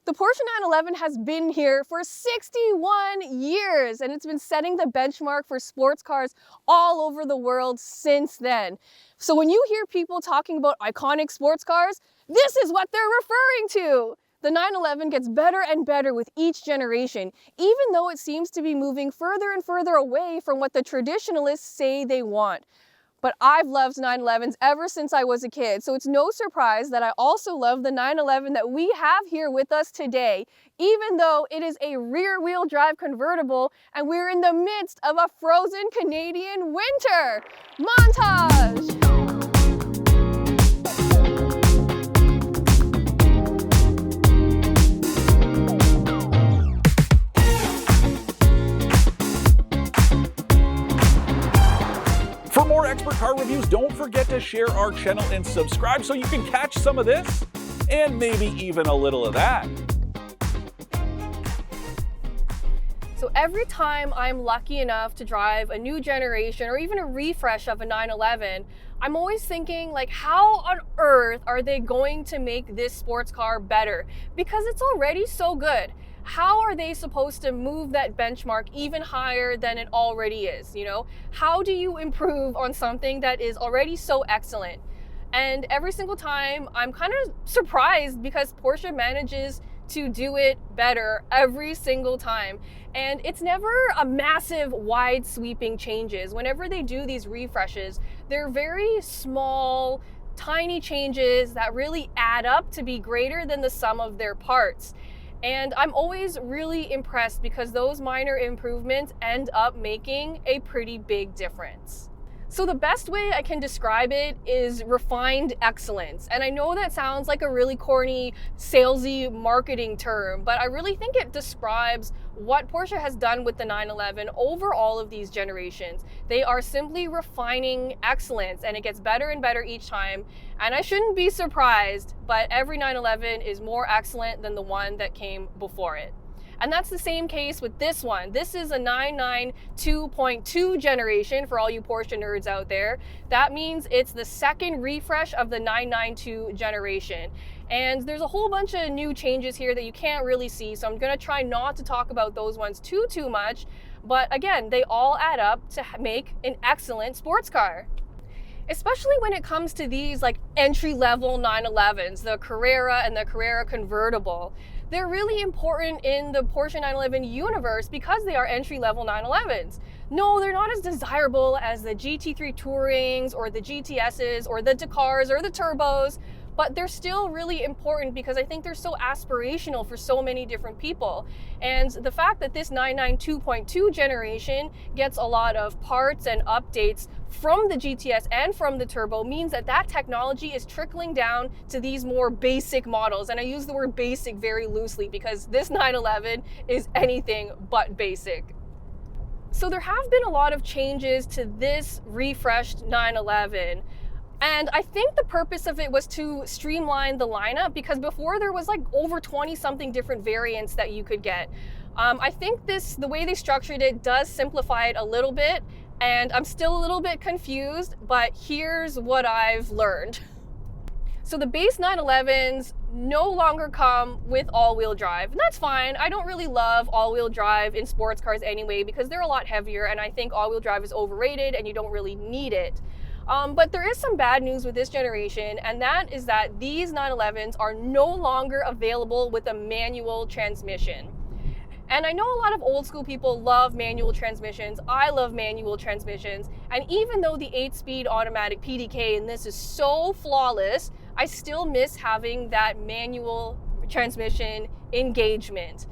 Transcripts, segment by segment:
The Porsche 911 has been here for 61 years, and it's been setting the benchmark for sports cars all over the world since then. So when you hear people talking about iconic sports cars, this is what they're referring to. The 911 gets better and better with each generation, even though it seems to be moving further and further away from what the traditionalists say they want. But I've loved 911s ever since I was a kid, so it's no surprise that I also love the 911 that we have here with us today, even though it is a rear-wheel drive convertible and we're in the midst of a frozen Canadian winter. Montage! For more expert car reviews, don't forget to share our channel and subscribe so you can catch some of this and maybe even a little of that. So every time I'm lucky enough to drive a new generation or even a refresh of a 911, I'm always thinking, like, how on earth are they going to make this sports car better? Because it's already so good. How are they supposed to move that benchmark even higher than it already is, you know? How do you improve on something that is already so excellent? And every single time I'm kind of surprised because Porsche manages to do it better every single time. And it's never a massive, wide sweeping changes. Whenever they do these refreshes, they're very small, tiny changes that really add up to be greater than the sum of their parts. And I'm always really impressed because those minor improvements end up making a pretty big difference. So the best way I can describe it is refined excellence. And I know that sounds like a really corny, salesy marketing term, but I really think it describes what Porsche has done with the 911 over all of these generations. They are simply refining excellence, and it gets better and better each time. And I shouldn't be surprised, but every 911 is more excellent than the one that came before it. And that's the same case with this one. This is a 992.2 generation for all you Porsche nerds out there. That means it's the second refresh of the 992 generation. And there's a whole bunch of new changes here that you can't really see, so I'm gonna try not to talk about those ones too much. But again, they all add up to make an excellent sports car. Especially when it comes to these like entry-level 911s, the Carrera and the Carrera convertible. They're really important in the Porsche 911 universe because they are entry-level 911s. No, they're not as desirable as the GT3 Tourings or the GTSs or the Dakars or the Turbos, but they're still really important because I think they're so aspirational for so many different people. And the fact that this 992.2 generation gets a lot of parts and updates from the GTS and from the Turbo means that that technology is trickling down to these more basic models. And I use the word basic very loosely because this 911 is anything but basic. So there have been a lot of changes to this refreshed 911. And I think the purpose of it was to streamline the lineup because before there was like over 20 something different variants that you could get. I think the way they structured it does simplify it a little bit, and I'm still a little bit confused, but here's what I've learned. So the base 911s no longer come with all-wheel drive, and that's fine. I don't really love all-wheel drive in sports cars anyway because they're a lot heavier, and I think all-wheel drive is overrated and you don't really need it. But there is some bad news with this generation, and that is that these 911s are no longer available with a manual transmission. And I know a lot of old school people love manual transmissions. I love manual transmissions. And even though the 8-speed automatic PDK in this is so flawless, I still miss having that manual transmission engagement.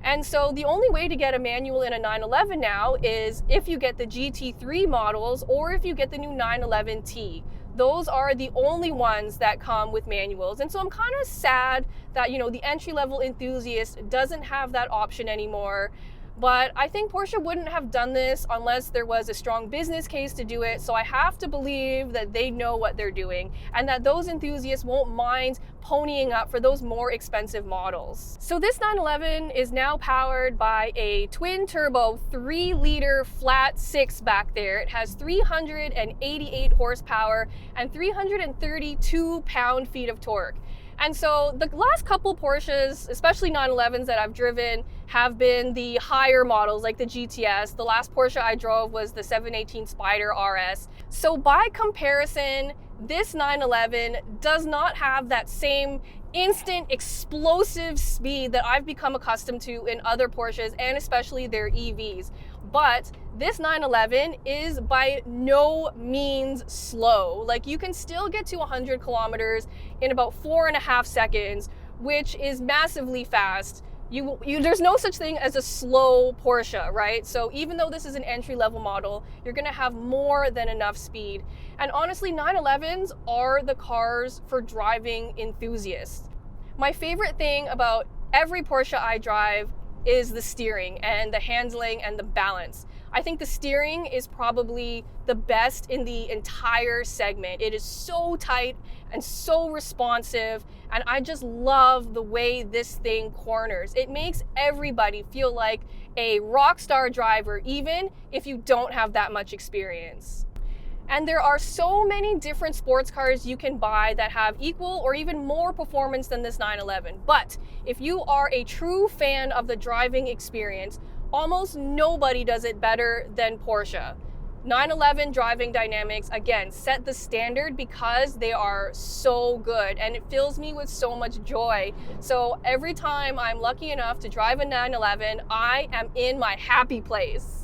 And so the only way to get a manual in a 911 now is if you get the GT3 models or if you get the new 911T. Those are the only ones that come with manuals. And so I'm kind of sad that, you know, the entry-level enthusiast doesn't have that option anymore. But I think Porsche wouldn't have done this unless there was a strong business case to do it. So I have to believe that they know what they're doing and that those enthusiasts won't mind ponying up for those more expensive models. So this 911 is now powered by a twin turbo 3-liter flat 6 back there. It has 388 horsepower and 332 pound-feet of torque. And so the last couple Porsches, especially 911s that I've driven, have been the higher models like the GTS. The last Porsche I drove was the 718 Spider RS. So by comparison, this 911 does not have that same instant explosive speed that I've become accustomed to in other Porsches, and especially their EVs. But this 911 is by no means slow. Like, you can still get to 100 kilometers in about 4.5 seconds, which is massively fast. There's no such thing as a slow Porsche, right? So even though this is an entry-level model, you're gonna have more than enough speed. And honestly, 911s are the cars for driving enthusiasts. My favorite thing about every Porsche I drive is the steering and the handling and the balance. I think the steering is probably the best in the entire segment. It is so tight and so responsive, and I just love the way this thing corners. It makes everybody feel like a rock star driver, even if you don't have that much experience. And there are so many different sports cars you can buy that have equal or even more performance than this 911. But if you are a true fan of the driving experience, almost nobody does it better than Porsche. 911 driving dynamics, again, set the standard because they are so good, and it fills me with so much joy. So every time I'm lucky enough to drive a 911, I am in my happy place.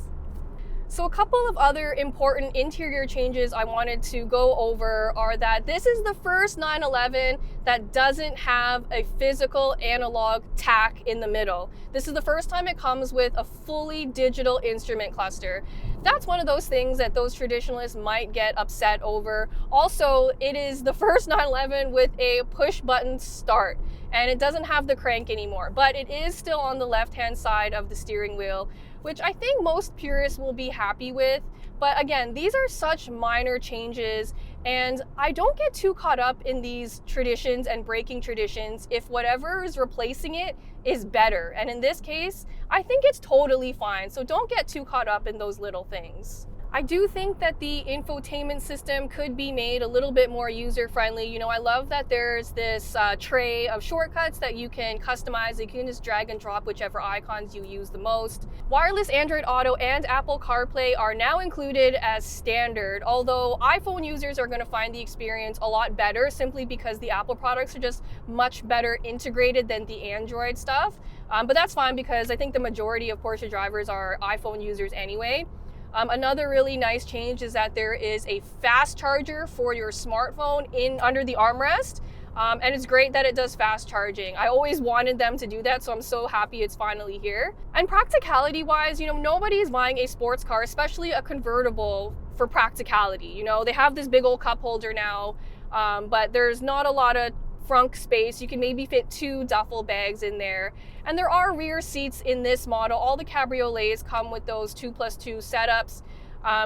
So a couple of other important interior changes I wanted to go over are that this is the first 911 that doesn't have a physical analog tack in the middle. This is the first time it comes with a fully digital instrument cluster. That's one of those things that those traditionalists might get upset over. Also, it is the first 911 with a push button start, and it doesn't have the crank anymore, but it is still on the left-hand side of the steering wheel, which I think most purists will be happy with. But again, these are such minor changes, and I don't get too caught up in these traditions and braking traditions if whatever is replacing it is better. And in this case, I think it's totally fine. So don't get too caught up in those little things. I do think that the infotainment system could be made a little bit more user-friendly. You know, I love that there's this tray of shortcuts that you can customize. You can just drag and drop whichever icons you use the most. Wireless Android Auto and Apple CarPlay are now included as standard, although iPhone users are going to find the experience a lot better simply because the Apple products are just much better integrated than the Android stuff. But that's fine because I think the majority of Porsche drivers are iPhone users anyway. Another really nice change is that there is a fast charger for your smartphone under the armrest. And it's great that it does fast charging. I always wanted them to do that, so I'm so happy it's finally here. And practicality wise, you know, nobody's buying a sports car, especially a convertible, for practicality. You know, they have this big old cup holder now, but there's not a lot of frunk space. You can maybe fit 2 duffel bags in there. And there are rear seats in this model. All the Cabriolets come with those 2+2 setups.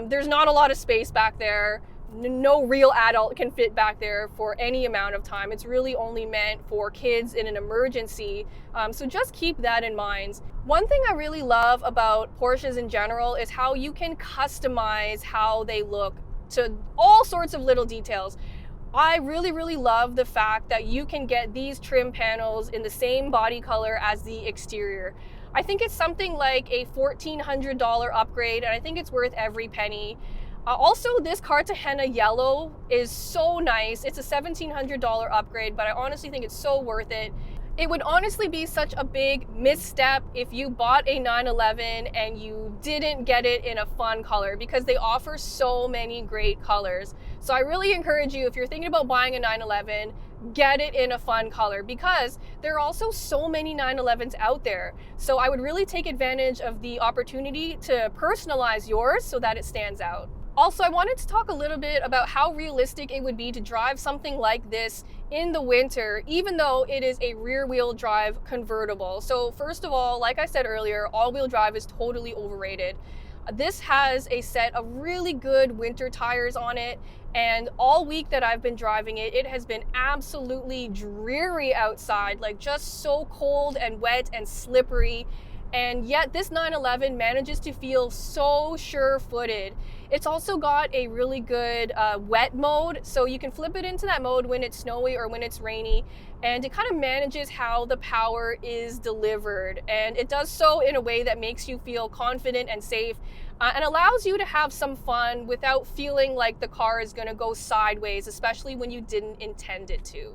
There's not a lot of space back there. No real adult can fit back there for any amount of time. It's really only meant for kids in an emergency. So just keep that in mind. One thing I really love about Porsches in general is how you can customize how they look to all sorts of little details. I really love the fact that you can get these trim panels in the same body color as the exterior. I think it's something like a $1,400 upgrade, and I think it's worth every penny. Also, this Cartagena yellow is so nice. It's a $1,700 upgrade, but I honestly think it's so worth it. It would honestly be such a big misstep if you bought a 911 and you didn't get it in a fun color, because they offer so many great colors. So I really encourage you, if you're thinking about buying a 911, get it in a fun color, because there are also so many 911s out there. So I would really take advantage of the opportunity to personalize yours so that it stands out. Also, I wanted to talk a little bit about how realistic it would be to drive something like this in the winter, even though it is a rear-wheel drive convertible. So first of all, like I said earlier, all-wheel drive is totally overrated. This has a set of really good winter tires on it, and all week that I've been driving it, it has been absolutely dreary outside, like just so cold and wet and slippery. And yet this 911 manages to feel so sure-footed. It's also got a really good wet mode, so you can flip it into that mode when it's snowy or when it's rainy, and it kind of manages how the power is delivered, and it does so in a way that makes you feel confident and safe, and allows you to have some fun without feeling like the car is going to go sideways, especially when you didn't intend it to.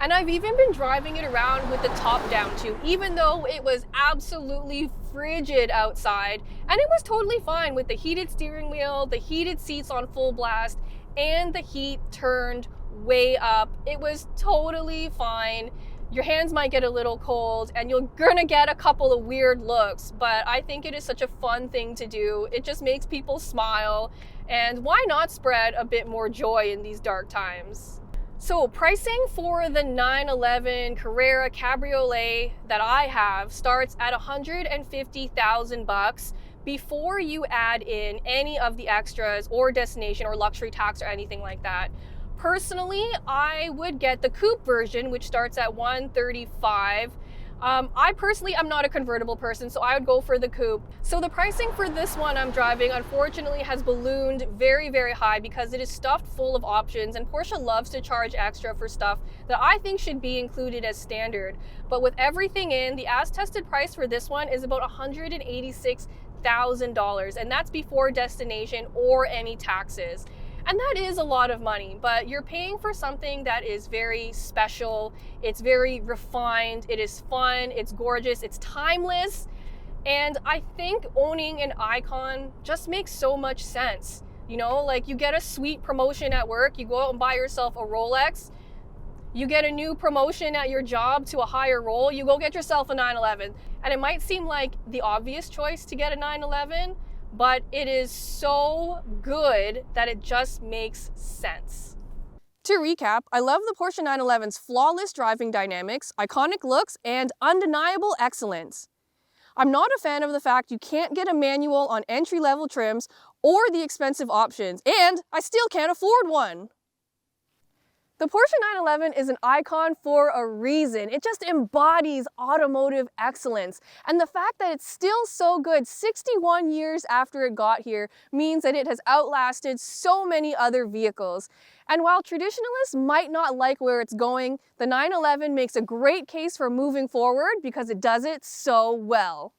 And I've even been driving it around with the top down too, even though it was absolutely frigid outside. And it was totally fine with the heated steering wheel, the heated seats on full blast, and the heat turned way up. It was totally fine. Your hands might get a little cold and you're gonna get a couple of weird looks, but I think it is such a fun thing to do. It just makes people smile, and why not spread a bit more joy in these dark times? So pricing for the 911 Carrera Cabriolet that I have starts at $150,000 before you add in any of the extras or destination or luxury tax or anything like that. Personally, I would get the coupe version, which starts at $135,000. I personally am not a convertible person, so I would go for the coupe. So the pricing for this one I'm driving, unfortunately, has ballooned very, very high because it is stuffed full of options, and Porsche loves to charge extra for stuff that I think should be included as standard. But with everything in, the as-tested price for this one is about $186,000, and that's before destination or any taxes. And that is a lot of money, but you're paying for something that is very special, it's very refined, it is fun, it's gorgeous, it's timeless, and I think owning an icon just makes so much sense. You know, like you get a sweet promotion at work, you go out and buy yourself a Rolex, you get a new promotion at your job to a higher role, you go get yourself a 911. And it might seem like the obvious choice to get a 911, but it is so good that it just makes sense. To recap, I love the Porsche 911's flawless driving dynamics, iconic looks, and undeniable excellence. I'm not a fan of the fact you can't get a manual on entry-level trims or the expensive options, and I still can't afford one. The Porsche 911 is an icon for a reason. It just embodies automotive excellence. And the fact that it's still so good 61 years after it got here means that it has outlasted so many other vehicles. And while traditionalists might not like where it's going, the 911 makes a great case for moving forward because it does it so well.